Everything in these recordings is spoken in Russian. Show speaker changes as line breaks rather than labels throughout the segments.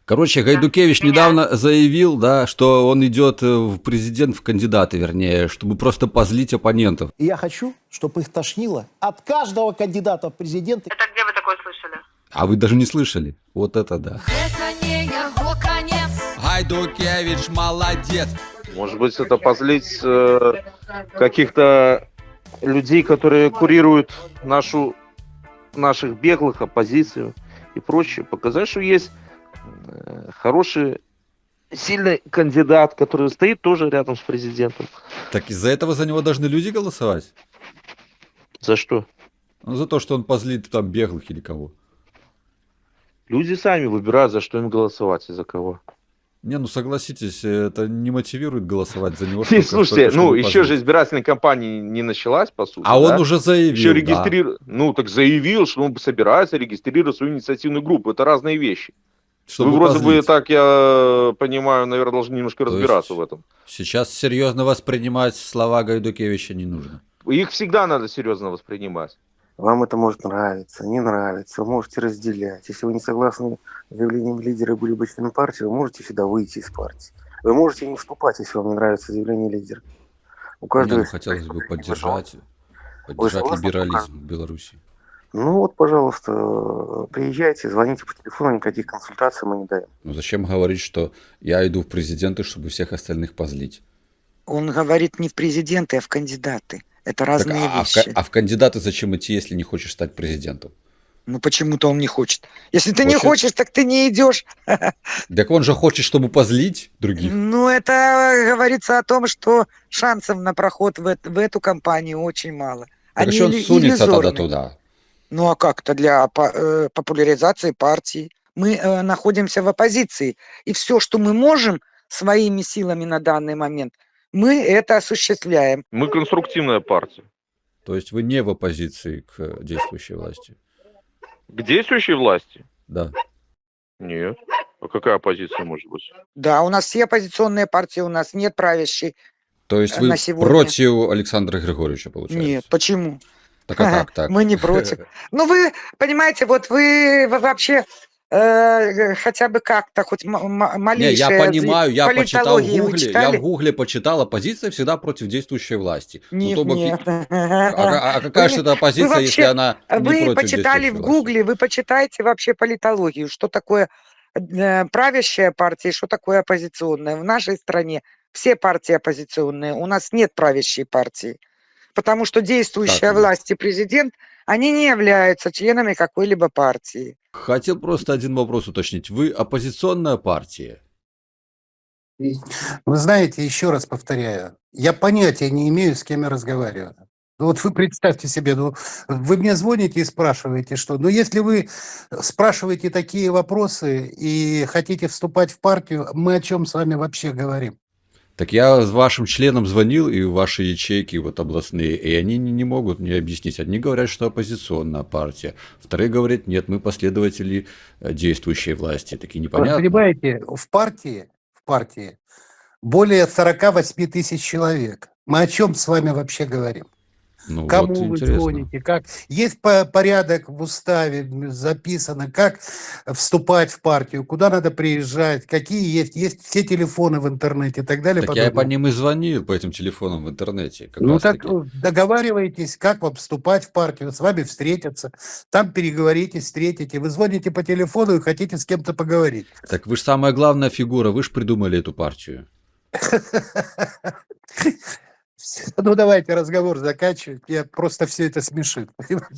Короче,
Да,
Гайдукевич
меня.
недавно заявил, да, что он идет в президент, в кандидаты, вернее, чтобы просто позлить оппонентов.
И я хочу, чтобы их тошнило от каждого кандидата в президенты.
Это где вы такое слышали?
А вы даже не слышали? Вот это да.
Это не его конец.
Гайдукевич молодец.
Может быть, это позлить каких-то людей, которые курируют наших беглых, оппозицию и прочее. Показать, что есть хороший, сильный кандидат, который стоит тоже рядом с президентом.
Так из-за этого за него должны люди голосовать?
За что?
Ну, за то, что он позлит там беглых или кого.
Люди сами выбирают, за что им голосовать и за кого.
Не, ну согласитесь, это не мотивирует голосовать за него.
Не, слушайте,
чтобы
еще
позлить.
же избирательная кампания не началась, по сути.
А
да?
он уже заявил,
Еще
да.
регистрирует. Ну, так заявил, что он собирается регистрировать свою инициативную группу. Это разные вещи.
Чтобы
Вы вроде бы,
позлить.
так я понимаю, наверное, должны немножко
То
разбираться
есть
в этом.
Сейчас серьезно воспринимать слова Гайдукевича не нужно.
Их всегда надо серьезно воспринимать.
Вам это может нравиться, не нравится, вы можете разделять. Если вы не согласны с заявлением лидера и были бы членом партии, вы можете всегда выйти из партии. Вы можете не вступать, если вам не нравится заявление лидера. У
Не,
каждого
ну
есть
хотелось бы
свои
поддержать
Вы согласны,
либерализм в Беларуси.
Ну вот, пожалуйста, приезжайте, звоните по телефону, никаких консультаций мы не даем.
Ну зачем говорить, что я иду в президенты, чтобы всех остальных позлить?
Он говорит не в президенты, а в кандидаты. Это
Так,
разные вещи.
а в кандидаты зачем идти, если не хочешь стать президентом?
Ну почему-то он не хочет. Если ты не
Хочет.
хочешь, так ты не идешь.
Так он же хочет, чтобы позлить других.
Ну, это говорится о том, что шансов на проход в эту кампанию очень мало.
Так а
Они
что он сунется тогда
иллюзорны.
туда?
Ну а как то для популяризации партии? Мы находимся в оппозиции, и все, что мы можем своими силами на данный момент, мы это осуществляем.
Мы конструктивная партия.
То есть вы не в оппозиции к действующей власти?
К действующей власти?
Да.
Нет. А какая оппозиция может быть?
Да, у нас все оппозиционные партии, у нас нет правящей.
То есть вы
На сегодня.
против Александра Григорьевича, получается?
Нет, почему?
Так а как так?
Мы не против. Ну, вы понимаете, вот вы вообще хотя бы как-то хоть
Не,
малейшее
я понимаю, я почитал в
политологии вы
Гугле, я
читали?
в Гугле почитал, оппозиция всегда против действующей власти. Ну,
Нет,
то бы
нет.
А какая же это оппозиция, если она не
Вы
против
почитали
действующей
в
власти?
Гугле, вы почитайте вообще политологию, что такое правящая партия и что такое оппозиционная. В нашей стране все партии оппозиционные, у нас нет правящей партии. Потому что действующая
Как нет?
власть и президент, они не являются членами какой-либо партии.
Хотел просто один вопрос уточнить. Вы оппозиционная партия?
Вы знаете, еще раз повторяю, я понятия не имею, с кем я разговариваю. Ну вот вы представьте себе, ну, вы мне звоните и спрашиваете, что... Но если вы спрашиваете такие вопросы и хотите вступать в партию, мы о чем с вами вообще говорим?
Так я с вашим членам звонил, и ваши ячейки вот областные, и они не могут мне объяснить. Одни говорят, что оппозиционная партия, вторые говорят, нет, мы последователи действующей власти. Такие непонятно.
Понимаете, в партии более 48 тысяч человек. Мы о чем с вами вообще говорим?
Ну,
Кому
вот
вы
интересно.
звоните, как есть порядок в уставе записано, как вступать в партию, куда надо приезжать, какие есть все телефоны в интернете и так далее.
Так я по
подобное.
ним и звонил, по этим телефонам в интернете. Как
Ну
раз
так
таки.
договаривайтесь, как вам вступать в партию, с вами встретятся, там переговорите, встретите. Вы звоните по телефону и хотите с кем-то поговорить.
Так вы же самая главная фигура, вы же придумали эту партию.
Ну давайте разговор заканчивать, я просто все это смешит.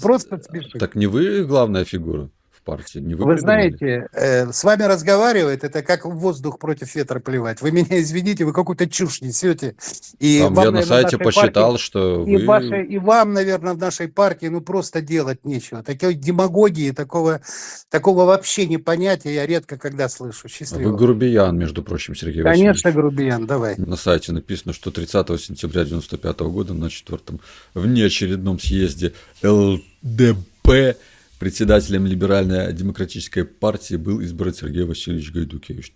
Просто смешит.
Так не вы главная фигура в партии, не вы
Вы
придумали?
знаете, с вами разговаривает, это как в воздух против ветра плевать. Вы меня извините, вы какую-то чушь несете. И
Там
вам,
я на
наверное, в
сайте
нашей
почитал,
партии,
что
и,
вы...
и вам, наверное, в нашей партии, ну, просто делать нечего. Такой демагогии, такого вообще не понятия я редко когда слышу.
Вы
Счастливо.
грубиян, между прочим, Сергей Васильевич.
Конечно, грубиян, давай.
На сайте написано, что 30 сентября 1995 года на 4-м внеочередном съезде ЛДП председателем Либерально-демократической партии был избран Сергей Васильевич Гайдукевич.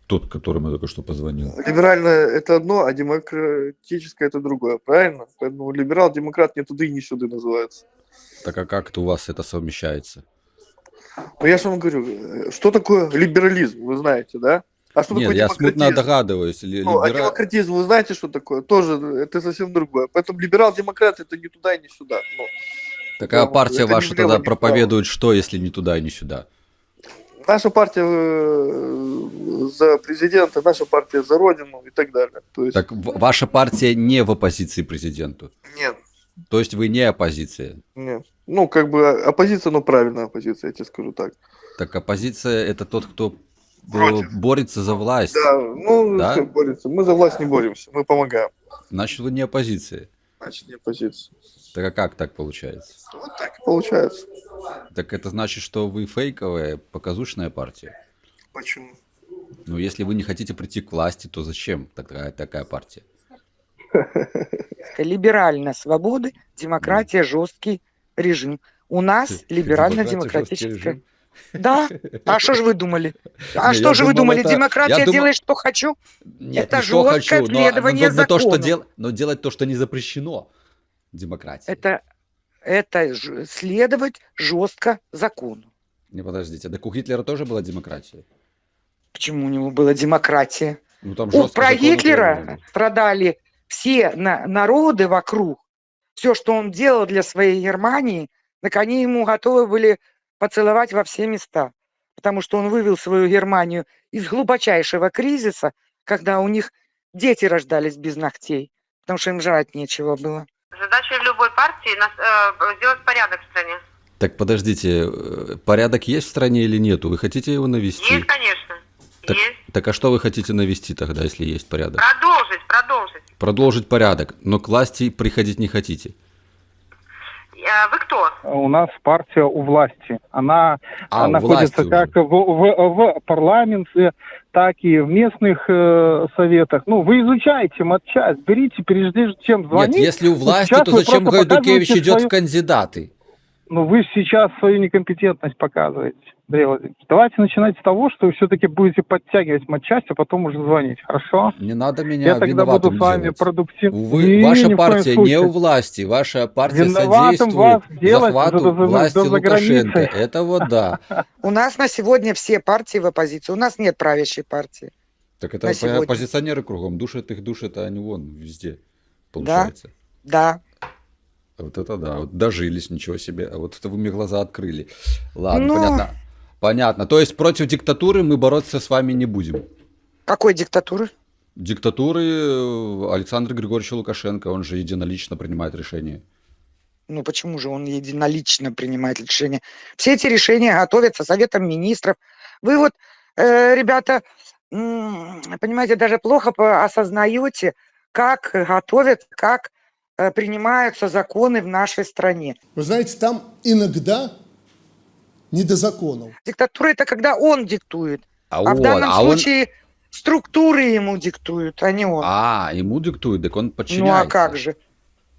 Тот, которому я только что позвонил.
Либеральное – это одно, а демократическое – это другое, правильно? Поэтому либерал-демократ не туды и не сюды называется.
Так а как это у вас это совмещается?
Ну, я же вам говорю, что такое либерализм, вы знаете, да? А что
Нет,
такое
я смутно
демократизм?
догадываюсь.
Ну, а демократизм, вы знаете, что такое? Тоже это совсем другое. Поэтому либерал-демократ это не туда и не сюда. Ну,
Такая
да,
партия
это ни
ваша
влево,
тогда
ни вправо.
проповедует что, если не туда и не сюда?
Наша партия за президента, наша партия за родину и так далее. То есть
Так ваша партия не в оппозиции президенту.
нет,
То есть вы не оппозиция.
нет. Ну, как бы оппозиция, но правильная оппозиция, я тебе скажу так.
Так оппозиция это тот, кто
Против.
борется за власть.
Да, ну,
Да?
борется. Мы за власть не боремся, мы помогаем.
Значит, вы не оппозиция.
Значит, не оппозиция.
Так а как так получается?
Вот так и получается.
Так это значит, что вы фейковая, показушная партия.
Почему?
Ну, если вы не хотите прийти к власти, то зачем такая партия?
Либерально свободы, демократия, жесткий режим. У нас либерально-демократическая.
режим.
Да. А что же вы думали? А
Не,
что
я
же вы
думал,
думали?
это- я
Демократия
думал-
делает, что хочу?
Нет,
Это
не что
жесткое
хочу,
следование
но то, что
закону.
но делать то, что не запрещено демократией.
Это следовать жестко закону.
Не, подождите, так у Гитлера тоже была демократия?
Почему у него была демократия?
Ну, там
Про
жестко законы
Гитлера
требовали.
страдали все народы вокруг. Все, что он делал для своей Германии, так они ему готовы были поцеловать во все места. Потому что он вывел свою Германию из глубочайшего кризиса, когда у них дети рождались без ногтей, потому что им жрать нечего было.
Задача любой партии сделать порядок в стране.
Так подождите, порядок есть в стране или нету? Вы хотите его навести?
Есть, конечно.
Так,
Есть.
так а что вы хотите навести тогда, если есть порядок?
Продолжить.
Продолжить порядок, но к власти приходить не хотите.
Вы кто?
У нас партия у власти. Она
А, у
находится
власти
как в парламенте, так и в местных советах. Ну, вы изучайте матчасть, берите, прежде чем звонить.
Нет, если у власти,
сейчас
то
вы
зачем
просто
Гайдукевич
показываете
идет
свою-
в кандидаты?
Ну, вы сейчас свою некомпетентность показываете, Андрей Владимирович. Давайте начинать с того, что вы все-таки будете подтягивать матчасть, а потом уже звонить, хорошо?
Не надо меня
Я тогда буду
виноватым
с вами
делать.
продуктивным.
Увы, ваша партия не у власти, ваша партия
Виноватым вас
содействует
делать
захвату
за
власти Лукашенко.
границей.
Это вот да.
У нас на сегодня все партии в оппозиции. У нас нет правящей партии.
Так
На
это
сегодня.
оппозиционеры кругом, душат, а они вон везде, получается.
Да.
Вот это да, вот дожились, ничего себе. А вот это вы мне глаза открыли. Ладно,
Ну.
понятно. Понятно. То есть против диктатуры мы бороться с вами не будем.
Какой диктатуры?
Диктатуры Александра Григорьевича Лукашенко, он же единолично принимает решения.
Ну почему же он единолично принимает решения? Все эти решения готовятся Советом Министров. Вы вот, ребята, понимаете, даже плохо осознаете, как готовят, как принимаются законы в нашей стране.
Вы знаете, там иногда не до законов.
Диктатура – это когда он диктует. А в
он-
данном
а он-
случае структуры ему диктуют, а не он.
ему диктует, так он
Ну
подчиняется.
а как же?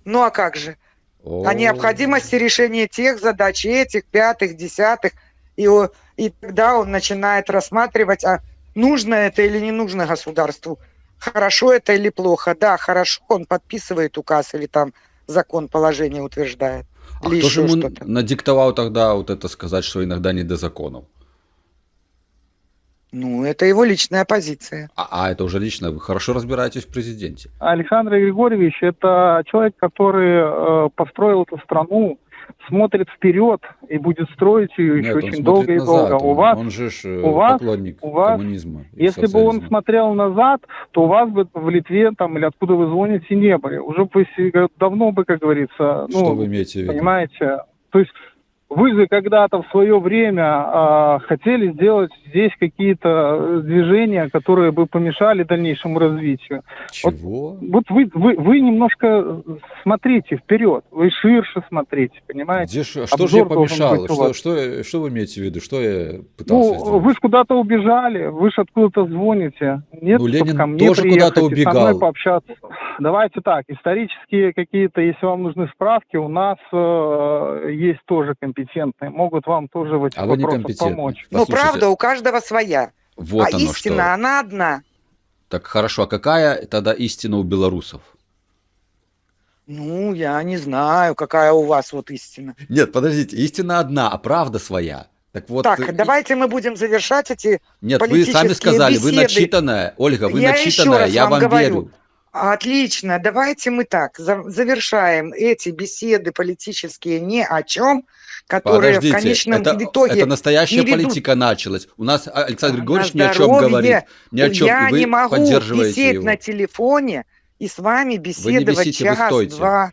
Ну а как же? О необходимости решения тех задач, этих, пятых, десятых. И тогда он начинает рассматривать, а нужно это или не нужно государству. Хорошо это или плохо. Да, хорошо, он подписывает указ или там закон, положение утверждает.
А
или
кто же
еще
ему
что-то.
надиктовал тогда вот это сказать, что иногда не до законов?
Ну, это его личная позиция.
А это уже лично, вы хорошо разбираетесь в президенте.
Александр Григорьевич – это человек, который построил эту страну, смотрит вперед и будет строить ее еще
Нет, он
очень
смотрит
долго и
назад,
долго.
он же
у вас-
поклонник
у вас-
коммунизма и
Если бы он
социализма.
смотрел назад, то у вас бы в Литве там или откуда вы звоните не были. Уже бы давно бы, как говорится,
Что вы имеете в виду?
понимаете. То есть вы же когда-то в свое время хотели сделать здесь какие-то движения, которые бы помешали дальнейшему развитию.
Чего?
Вот вы немножко смотрите вперед, вы ширше смотрите, понимаете?
Что же я
Обзор должен
помешал?
быть у вас.
Что вы имеете в виду? Что я пытался
Ну,
сделать?
вы же куда-то убежали, вы же откуда-то звоните. Нет,
Ну,
чтоб
Ленин
ко мне
тоже
приехать
куда-то
и со мной
убегал.
пообщаться. Давайте так, исторические какие-то, если вам нужны справки, у нас есть тоже компетентные, могут вам тоже в этих
А вы не
вопросах
компетентны.
помочь.
Ну,
Послушайте,
правда, у каждого своя.
вот
а
оно
истина,
что.
она одна.
Так хорошо, а какая тогда истина у белорусов?
Ну, я не знаю, какая у вас вот истина.
Нет, подождите, истина одна, а правда своя. Так вот,
Так, давайте мы будем завершать эти
нет, вы сами
политические
сказали, вы
беседы.
начитанная, Ольга, вы
Я еще
начитанная,
раз
я
вам
вам
говорю.
верю.
Отлично, давайте мы так завершаем эти беседы политические ни о чем, которые в
Подождите,
конечном
это
итоге
настоящая
не ведут
политика началась. У нас Александр
на
Григорьевич ни о чем
здоровье.
говорит, ни о чем,
Я
и вы
не могу
поддерживаете
висеть
его.
на телефоне и с вами
Вы не
беседовать
висите, вы стойте.
час-два.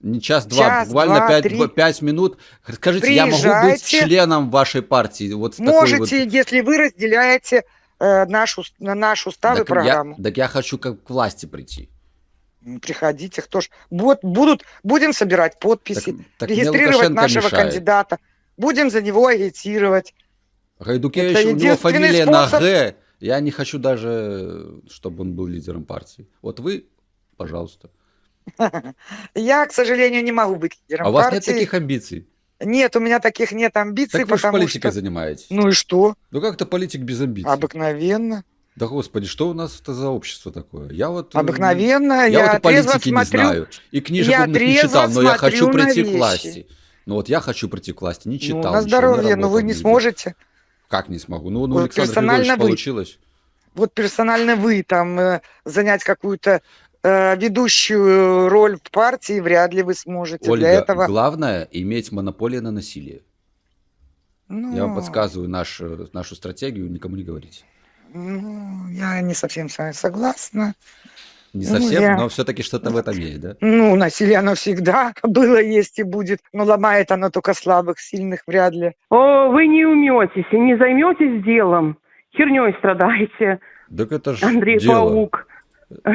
Не час-два,
Час,
буквально
два,
5 минут. Скажите, я могу быть
Приезжайте.
членом вашей партии? Вот с такой
Можете, если вы разделяете наш устав и
так
программу.
я хочу как к власти прийти.
Приходите, кто ж будем собирать подписи,
Так мне
регистрировать
Лукашенко
нашего
мешает.
кандидата, будем за него агитировать.
Гайдукевич,
Это
у него
единственный
фамилия на
способ.
Г. Я не хочу даже, чтобы он был лидером партии. Вот вы, пожалуйста.
Я, к сожалению, не могу быть лидером
А у вас
партии.
нет таких амбиций?
Нет, у меня таких нет амбиций,
Так вы же
потому
политикой
что...
занимаетесь.
Ну и что?
Ну как-то политик без амбиций.
Обыкновенно.
Да господи, что у нас это за общество такое? Я вот...
Обыкновенно.
Я вот и
трезво
политики не
смотрю.
знаю. И книжек
я
умных не
трезво
читал, но я хочу
смотрю на
прийти к
вещи.
власти. Ну вот я хочу прийти к власти, не читал
Ну, на
ничего,
здоровье, но вы
работал
не
нигде.
сможете.
Как не смогу? Ну, у
Вот
Александра
персонально
Григорьевича
вы.
получилось.
Вот персонально вы там занять какую-то ведущую роль в партии вряд ли вы сможете.
Ольга,
Для этого...
главное иметь монополию на насилие.
Ну,
Я вам подсказываю нашу стратегию, никому не говорите.
ну, я не совсем с вами согласна.
Не
Ну,
совсем,
я-
но все-таки что-то в этом есть, да?
Ну, насилие оно всегда было, есть и будет. Но ломает оно только слабых, сильных вряд ли.
О, вы не уметесь и не займетесь делом. Херней страдаете,
Так это же
Андрей
дело.
Паук.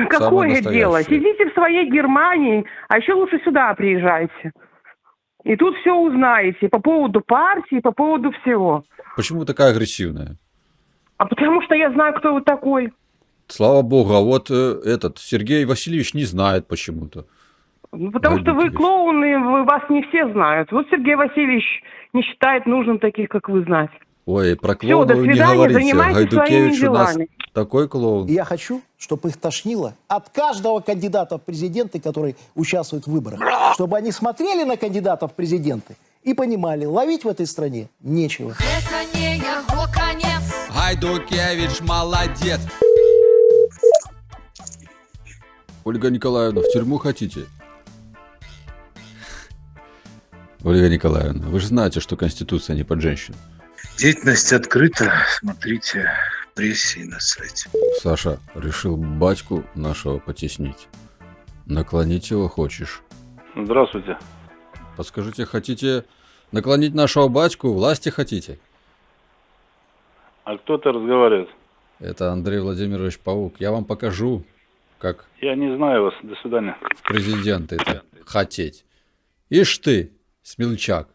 Какое
настоящее.
дело? Сидите в своей Германии, а еще лучше сюда приезжайте. И тут все узнаете по поводу партии, по поводу всего.
Почему вы такая агрессивная?
А потому что я знаю, кто вы такой.
Слава богу, а вот этот Сергей Васильевич не знает почему-то.
Ну, потому что вы
Гайдукевич.
клоуны, вас не все знают. Вот Сергей Васильевич не считает нужным таких, как вы, знать.
Ой, про
Всё,
клоуна
до
вы не
свидания,
говорите.
занимайтесь
Гайдукевич
своими
у нас
делами.
такой клоун.
И я хочу, чтобы их тошнило от каждого кандидата в президенты, который участвует в выборах. Чтобы они смотрели на кандидатов в президенты и понимали, ловить в этой стране нечего.
Это не его конец.
Гайдукевич молодец. Ольга Николаевна, в тюрьму хотите? Ольга Николаевна, вы же знаете, что Конституция не под женщин.
Деятельность открыта. Смотрите в прессе и на сайте.
Саша решил батьку нашего потеснить. Наклонить его хочешь?
Здравствуйте.
Подскажите, хотите наклонить нашего батьку? Власти хотите?
А кто это разговаривает?
Это Андрей Владимирович Паук. Я вам покажу, как
Я не знаю вас. До свидания.
президент это хотеть. Ишь ты, смельчак.